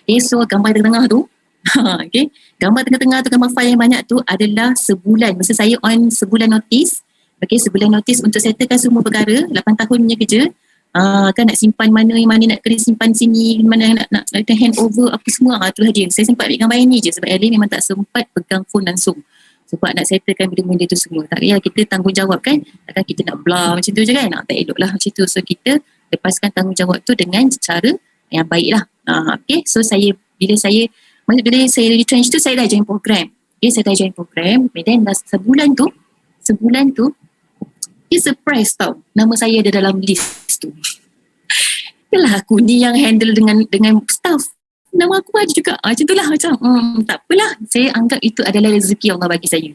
Speaker 1: Okay, so gambar tengah-tengah tu okay. Gambar tengah-tengah tu, gambar file yang banyak tu adalah sebulan. Masa saya on sebulan notice. Okay, sebulan notice untuk settlekan semua perkara. 8 tahun punya kerja. Kan nak simpan mana nak kena simpan sini, mana nak hand over apa semua. Itulah dia. Saya sempat ambil gambar yang ni je sebab Ellie memang tak sempat pegang phone langsung. Sebab nak settlekan benda-benda tu semua. Tak payah kita tanggungjawab kan. Takkan kita nak blah macam tu je kan. Tak elok lah macam tu. So kita lepaskan tanggungjawab tu dengan cara yang baik lah. Okay, so bila saya retrench tu, saya dah join program. Okay, saya dah join program. And then sebulan tu, dia surprise tau. Nama saya ada dalam list tu. Yalah aku ni yang handle dengan staff. Nama aku ada juga. Macam tu lah. Macam tak apalah. Saya anggap itu adalah rezeki Allah bagi saya.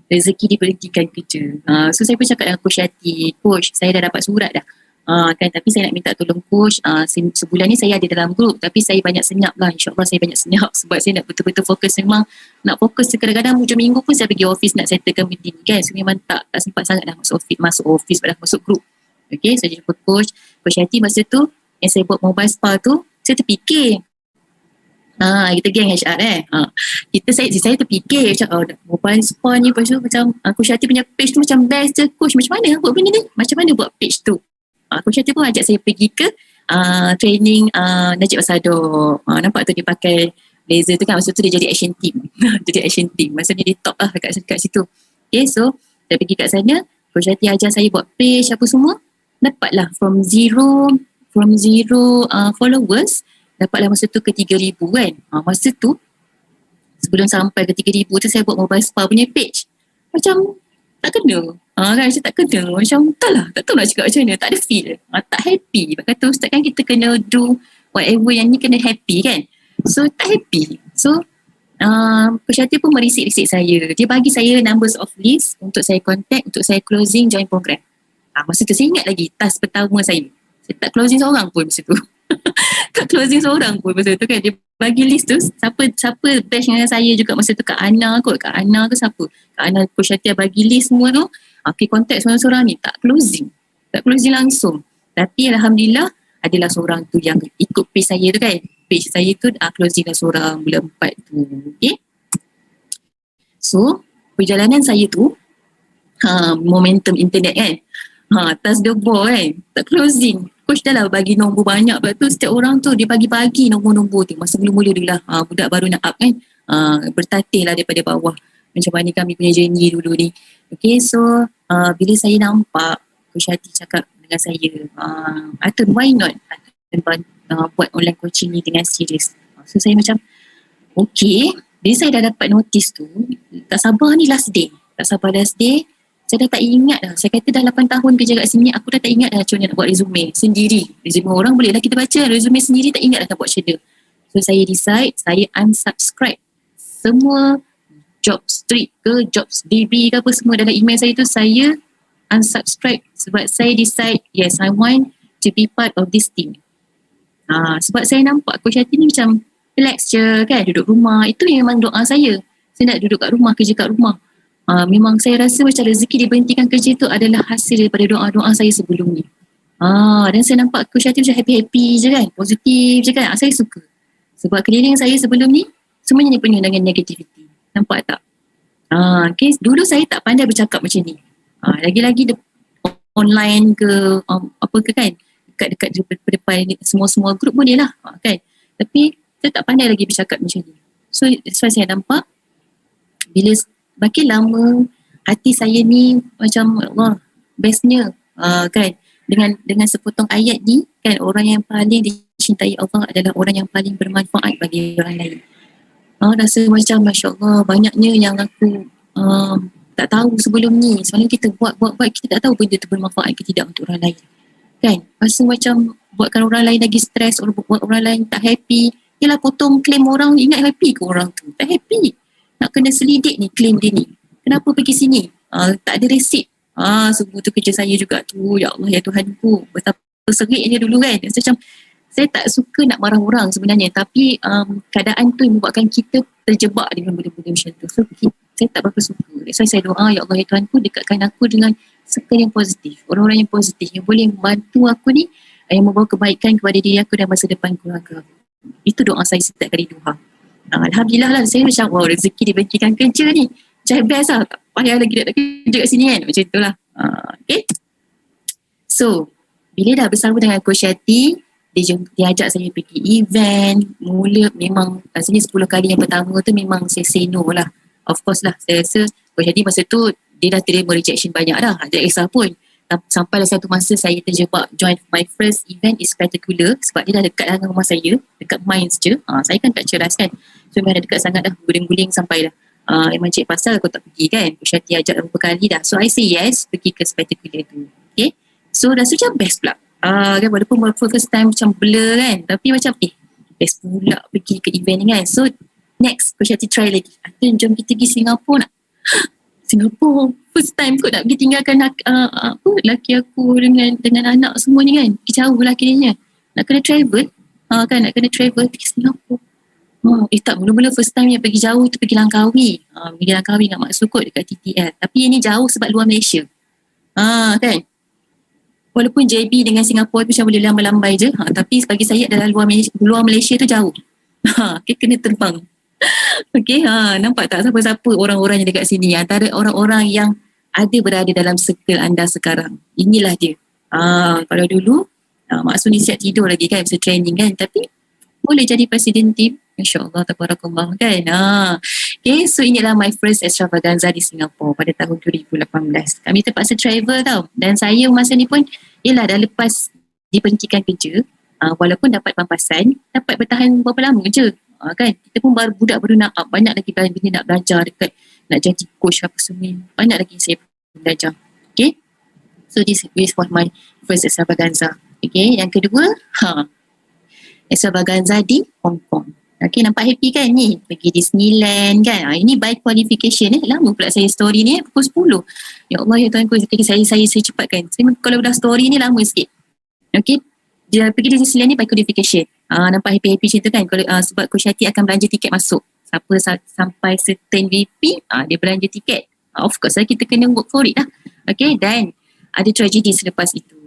Speaker 1: Rezeki diberhentikan kerja. So saya pun cakap dengan Coach Yati, Coach saya dah dapat surat dah. Kan, tapi saya nak minta tolong coach. Sebulan ni saya ada dalam grup, tapi saya banyak senyap lah. InsyaAllah saya banyak senyap sebab saya nak betul-betul fokus. Memang nak fokus kadang-kadang hujung minggu pun saya pergi office nak settlekan benda ni kan. So memang tak sempat sangat dah masuk office dah masuk grup. Okay, so jumpa coach Yati masa tu yang saya buat mobile spa tu. Saya terfikir kita geng HR saya terfikir macam mobile spa ni. Lepas tu macam Coach Yati punya page tu macam best je. Coach macam mana buat benda ni, macam mana buat page tu. Coach Yati pun ajak saya pergi ke training Najib Asador. Nampak tu dia pakai laser tu kan. Masa tu dia jadi action team. Maksudnya dia top lah kat situ. Okay, so saya pergi kat sana. Coach Yati ajar saya buat page apa semua. Dapatlah from zero followers. Dapatlah masa tu ke 3,000 kan. Masa tu sebelum sampai ke 3,000 tu saya buat mobile spa punya page. Macam tak kena. Kan macam tak kena. Macam tak tahu nak cakap macam mana. Tak ada feel. Tak happy. Kata ustaz kan kita kena do whatever yang ni kena happy kan. So tak happy. So Coach Yati pun merisik-risik saya. Dia bagi saya numbers of list untuk saya contact, untuk saya closing join program. Masa tu saya ingat lagi task pertama saya. Saya tak closing seorang pun masa tu. Tak closing seorang pun masa tu kan. Dia bagi list tu siapa batch dengan saya juga masa tu. Kak Ana ke siapa. Kak Ana Coach Yati bagi list semua tu. Okay, contact seorang-seorang ni tak closing langsung. Tapi Alhamdulillah adalah seorang tu yang ikut page saya tu kan. Page saya tu closing lah seorang bulan 4 tu. Okay, so perjalanan saya tu momentum internet kan. Atas the ball kan. Tak closing. Coach dah lah bagi nombor banyak. Lepas tu setiap orang tu dia bagi-bagi nombor-nombor tu. Masa mula-mula dulu lah. Budak baru nak up kan. Bertatih lah daripada bawah. Macam mana kami punya journey dulu ni. Okay, so bila saya nampak Coach Yati cakap dengan saya, Atun why not buat online coaching ni dengan serius. So saya macam okay. Bila saya dah dapat notice tu, tak sabar last day. Saya dah tak ingat dah. Saya kata dah 8 tahun kerja kat sini, aku dah tak ingat dah macam mana nak buat resume sendiri. Resume orang boleh lah kita baca, resume sendiri tak ingat dah nak buat macam mana. So saya decide, saya unsubscribe semua Jobstreet ke Jobsdb ke apa semua dalam email saya tu, saya unsubscribe sebab saya decide yes I want to be part of this team. Sebab saya nampak Coach Yati ni macam relax je kan, duduk rumah. Itu memang doa saya nak duduk kat rumah, kerja kat rumah. Memang saya rasa macam rezeki diberhentikan kerja tu adalah hasil daripada doa-doa saya sebelum ni. Dan saya nampak Coach Yati macam happy-happy je kan, positif je kan. Saya suka. Sebab keliling saya sebelum ni semuanya penuh dengan negativity. Nampak tak? Okay. Dulu saya tak pandai bercakap macam ni. Lagi-lagi online ke apa ke kan, dekat depan semua grup boleh lah kan. Tapi saya tak pandai lagi bercakap macam ni. So saya nampak bila makin lama hati saya ni macam Allah bestnya kan, dengan sepotong ayat ni kan, orang yang paling dicintai Allah adalah orang yang paling bermanfaat bagi orang lain. Rasa macam Masya Allah banyaknya yang aku tak tahu sebelum ni. Soalnya kita buat kita tak tahu benda tu bermanfaat ke tidak untuk orang lain kan. Rasa macam buatkan orang lain lagi stres, buat orang lain tak happy. Yelah, potong claim orang, ingat happy ke orang tu? Tak happy. Nak kena selidik ni claim dia ni. Kenapa pergi sini? Tak ada resit. Semua tu kerja saya juga tu. Ya Allah, ya Tuhanku. Betapa seriknya dulu kan. Macam saya tak suka nak marah orang sebenarnya. Tapi keadaan tu yang membuatkan kita terjebak dengan benda-benda macam tu. So saya tak berapa suka. So saya doa, ya Allah, ya Tuhanku, dekatkan aku dengan circle yang positif. Orang-orang yang positif. Yang boleh membantu aku ni. Yang membawa kebaikan kepada diri aku dan masa depan keluarga aku. Itu doa saya setiap kali duha. Alhamdulillah lah, saya macam wow, rezeki diberhentikan kerja ni. Macam best lah, tak payah lagi nak kerja kat sini kan. Macam itulah. Okay. So, bila dah bersama dengan Coach Yati, dia ajak saya pergi event. Mula memang rasanya 10 kali yang pertama tu memang saya say no lah. Of course lah, saya rasa Coach Yati masa tu dia dah terima rejection banyak dah. Tak kisah pun. Sampailah satu masa saya terjebak join my first event is spectacular sebab dia dah dekat dengan rumah saya, dekat Mines je. Saya kan tak ceras kan, so memang dah dekat sangat dah, guling-guling sampai dah. Memang cik pasal aku tak pergi kan, Coach Yati ajak beberapa kali dah, so I say yes pergi ke spectacular tu. Okay, so rasa macam best pula kan, walaupun first time macam blur kan, tapi macam best pula pergi ke event ni kan. So next Coach Yati try lagi, jom kita pergi Singapura nak. Singapura first time kot nak pergi tinggalkan laki aku dengan anak semua ni kan, pergi jauh lah kiranya, nak kena travel kan, nak kena travel pergi Singapura. Tak, mula-mula first time yang pergi jauh tu pergi Langkawi. Pergi Langkawi dengan Mak Sukut dekat TTL, tapi ini jauh sebab luar Malaysia kan. Walaupun JB dengan Singapura tu macam boleh lambai-lambai je, tapi bagi saya adalah luar Malaysia tu jauh. Kena terbang. Okay, nampak tak siapa-siapa orang-orang yang dekat sini, antara orang-orang yang berada dalam circle anda sekarang. Inilah dia. Kalau dulu Mak Sun siap tidur lagi kan, bisa training kan, tapi boleh jadi presiden tim. InsyaAllah, tabarakallah kan. Okay, so inilah my first extravaganza di Singapura pada tahun 2018. Kami terpaksa travel tau, dan saya masa ni pun dah lepas diberhentikan kerja. Walaupun dapat pampasan, dapat bertahan berapa lama je kan. Kita pun budak baru nak banyak lagi benda nak belajar dekat, nak jadi coach apa semua, banyak lagi saya belajar. Okay, so this was my first extravaganza. Okay, yang kedua extravaganza di Hong Kong. Okay, nampak happy kan ni, pergi Disneyland kan. Ini by qualification lama pula saya story ni pukul 10. Ya Allah, ya Tuhanku, saya cepatkan. Saya kalau dah story ni lama sikit. Okay, dia pergi Disneyland ni by qualification. Nampak happy-happy macam tu kan. Sebab Coach Yati akan belanja tiket masuk. Siapa sampai certain VP, dia belanja tiket. Of course lah, kita kena work for it lah. Okay, dan ada tragedi selepas itu.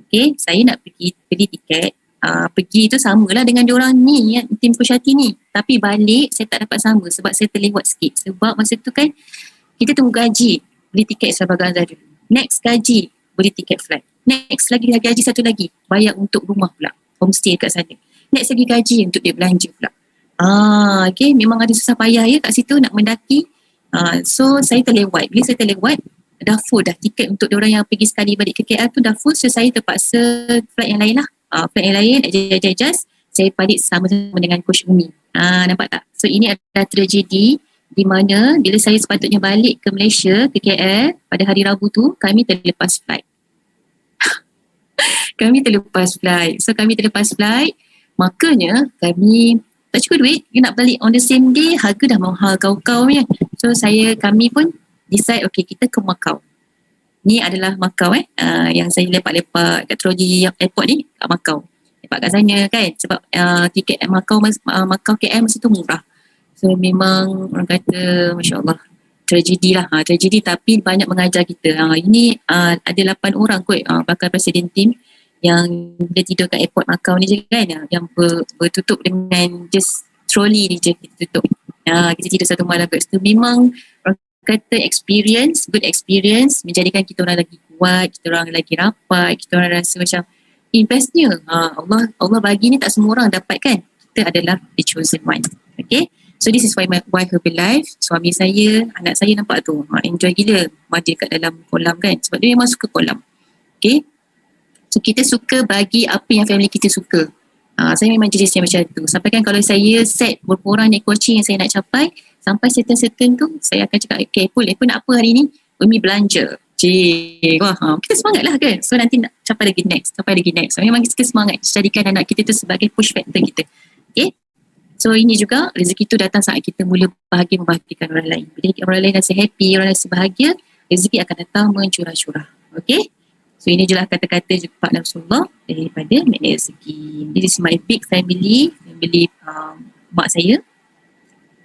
Speaker 1: Okay, saya nak pergi beli tiket. Pergi tu samalah dengan diorang ni, tim Coach Yati ni. Tapi balik saya tak dapat sama sebab saya terlewat sikit. Sebab masa tu kan kita tunggu gaji, beli tiket extravaganza dulu. Next gaji, beli tiket flight. Next lagi gaji satu lagi, bayar untuk rumah pula, homestay kat sana. Next lagi gaji untuk dia belanja pula. Okay, memang ada susah payah ya kat situ nak mendaki. So saya terlewat. Bila saya terlewat, dah full dah tiket untuk diorang yang pergi sekali balik ke KL tu dah full. So saya terpaksa flight yang lain lah. Flight yang lain, adjust. Saya balik sama-sama dengan Coach Umi. Nampak tak? So ini adalah tragedi di mana bila saya sepatutnya balik ke Malaysia, ke KL pada hari Rabu tu, kami terlepas flight. So kami terlepas flight, makanya kami tak cukup duit, nak balik on the same day, harga dah mahal kau-kau punya. So kami pun decide, okay, kita ke Macau. Ni adalah Macau yang saya lepak-lepak kat Troji Airport ni, kat Macau. Lepak kat sana kan, sebab tiket Macau KL masa tu murah. So memang orang kata Masya Allah, tragedi lah, tragedi tapi banyak mengajar kita. Ini ada 8 orang kot bakal presiden team yang dia tidur kat airport Macau ni je kan, yang bertutup dengan just trolley ni je kita tutup. Kita tidur satu malam kat situ. Memang orang kata good experience menjadikan kita orang lagi kuat, kita orang lagi rapat, kita orang rasa macam bestnya. Allah bagi ni tak semua orang dapat kan. Kita adalah the chosen one. Okay. So this is why Herbalife, suami saya, anak saya nampak tu enjoy gila mandi kat dalam kolam kan, sebab dia memang suka kolam. Okay. So kita suka bagi apa yang family kita suka. Saya memang jenis yang macam tu. Sampai kan kalau saya set berapa orang naik coaching yang saya nak capai, sampai certain tu saya akan cakap, okay Pul nak apa hari ni? Umi belanja. Kita semangat lah kan. So nanti nak capai lagi next. So memang kita semangat jadikan anak kita tu sebagai push factor kita. Okay. So ini juga rezeki tu datang saat kita mula bahagia membahagikan orang lain. Jadi orang lain rasa happy, orang rasa bahagia, rezeki akan datang mencurah-curah. Okay. So ini je lah kata-kata Pak Rasulullah daripada Magnet Rezeki. This is my big family mak saya,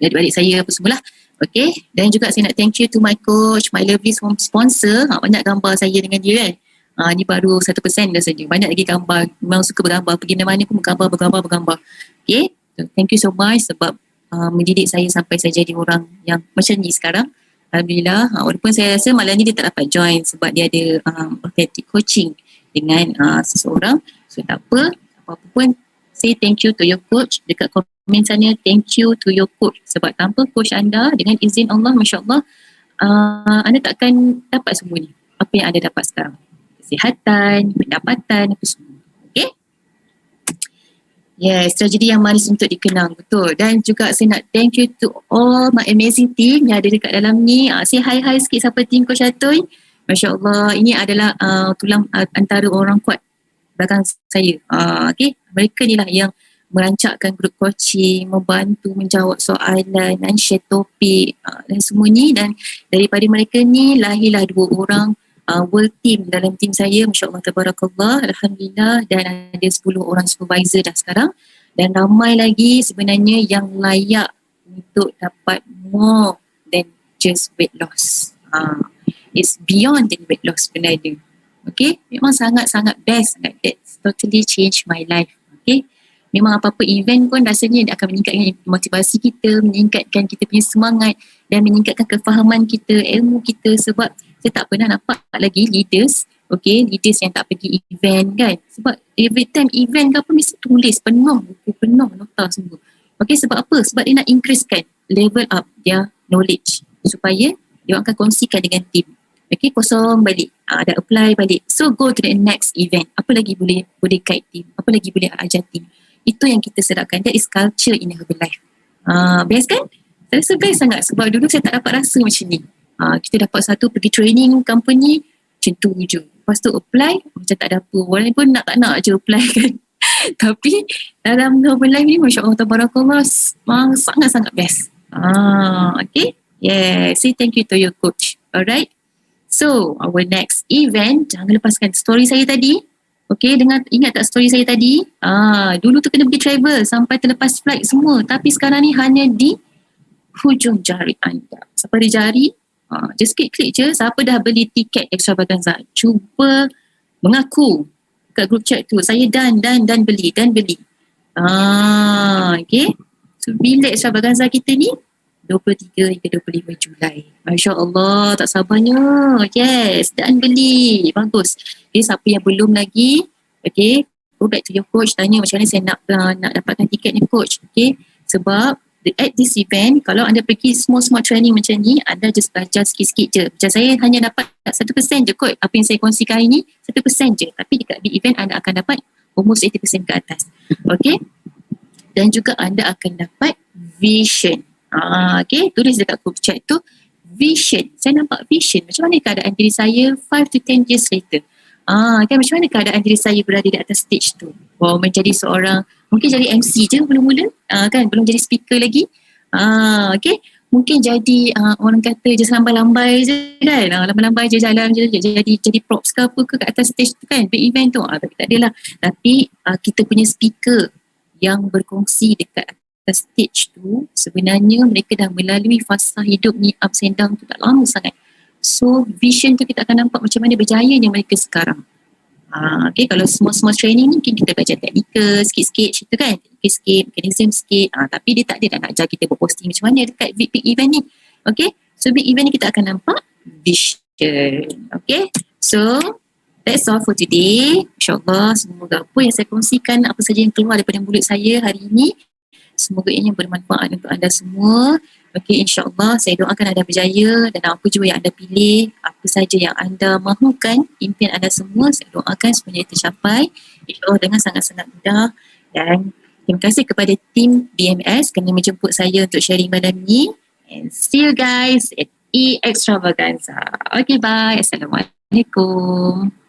Speaker 1: adik-adik saya apa semualah. Okay. Dan juga saya nak thank you to my coach, my lovely sponsor. Banyak gambar saya dengan dia kan. Ni baru 1% dah saja. Banyak lagi gambar. Memang suka bergambar. Pergi mana-mana pun bergambar. Okay. So, thank you so much sebab mendidik saya sampai saya jadi orang yang macam ni sekarang. Alhamdulillah. Walaupun saya rasa malam ni dia tak dapat join sebab dia ada authentic coaching dengan seseorang. So tak apa. Apa-apa pun say thank you to your coach. Dekat komen sana, thank you to your coach. Sebab tanpa coach anda, dengan izin Allah, Masya Allah, anda takkan dapat semua ni. Apa yang anda dapat sekarang. Kesihatan, pendapatan, apa semua. Okay? Yes, tragedi yang manis untuk dikenang, betul. Dan juga saya nak thank you to all my amazing team yang ada dekat dalam ni. Say hi sikit siapa team Coach Atoy. Masya Allah, ini adalah tulang antara orang kuat belakang saya. Okay, mereka ni lah yang merancangkan grup coaching, membantu menjawab soalan dan share topik dan semua ni. Dan daripada mereka ni lahirlah 2 orang world team dalam team saya. Masya Allah, tabarakallah, Alhamdulillah. Dan ada 10 orang supervisor dah sekarang. Dan ramai lagi sebenarnya yang layak untuk dapat more than just weight loss. It's beyond than weight loss sebenarnya. Okay, memang sangat-sangat best. That's totally changed my life. Okay, memang apa-apa event pun rasanya dia akan meningkatkan motivasi kita, meningkatkan kita punya semangat dan meningkatkan kefahaman kita, ilmu kita. Sebab saya tak pernah nampak lagi leaders yang tak pergi event kan. Sebab every time event ke apa mesti tulis penuh, buku penuh, nota semua. Okay, sebab apa? Sebab dia nak increasekan, level up their knowledge supaya dia akan kongsikan dengan team. Okay, kosong balik, dah apply balik. So go to the next event. Apa lagi boleh guide team? Apa lagi boleh ajar team? Itu yang kita sedapkan. That is culture in Herbalife. Best kan? Saya rasa best sangat sebab dulu saya tak dapat rasa macam ni. Kita dapat satu pergi training company macam tu je. Lepas tu apply macam tak ada apa. Walaupun tak nak je apply kan. Tapi dalam Herbalife ni Masya Allah, tabarakallah, sangat-sangat best. Okay. Yeah. Say thank you to your coach. Alright. So our next event, jangan lepaskan story saya tadi. Okay, ingat tak story saya tadi? Dulu tu kena pergi travel sampai terlepas flight semua. Tapi sekarang ni hanya di hujung jari anda. Siapa ada jari, just klik je. Siapa dah beli tiket extravaganza, cuba mengaku kat group chat tu, saya dan beli. Okay. So bila extravaganza kita ni? 23 hingga 25 Julai. Masya Allah, tak sabarnya. Yes, dan beli. Bagus. Okay, siapa yang belum lagi, okay, go back to your coach, tanya macam mana saya nak dapatkan tiket ni coach. Okay, sebab at this event, kalau anda pergi small training macam ni, anda just belajar sikit-sikit je. Macam saya hanya dapat 1% je kot. Apa yang saya kongsikan hari ni, 1% je. Tapi dekat big event, anda akan dapat almost 80% ke atas. Okay, dan juga anda akan dapat vision. Okay, tulis dekat group chat tu vision. Saya nampak vision. Macam mana keadaan diri saya 5 to 10 years later. Kan macam mana keadaan diri saya berada di atas stage tu. Menjadi seorang, mungkin jadi MC je mula-mula. Kan, belum jadi speaker lagi. Okay, mungkin jadi orang kata je lambai-lambai je kan. Lambai-lambai je jalan je. Jadi props ke apa ke kat atas stage tu kan. Big event tu. Tapi tak adalah. Tapi kita punya speaker yang berkongsi dekat stage tu sebenarnya mereka dah melalui fasa hidup ni ups and down tu dah lama sangat. So vision tu kita akan nampak macam mana berjayanya mereka sekarang. Okay, kalau small training ni mungkin kita belajar teknikal sikit-sikit cerita kan, teknikal sikit, mechanism sikit, tapi dia tak ada nak ajar kita buat posting macam mana dekat big event ni. Okay, so big event ni kita akan nampak vision. Okay, so that's all for today. InsyaAllah semoga apa yang saya kongsikan, apa saja yang keluar daripada mulut saya hari ini, semoga ianya bermanfaat untuk anda semua. Okey, insyaAllah saya doakan anda berjaya dan apa jua yang anda pilih, apa saja yang anda mahukan, impian anda semua, saya doakan semuanya tercapai. InsyaAllah dengan sangat-sangat mudah. Dan terima kasih kepada tim BMS kerana menjemput saya untuk sharing malam ni. And see you guys at E Extravaganza. Okay, bye. Assalamualaikum.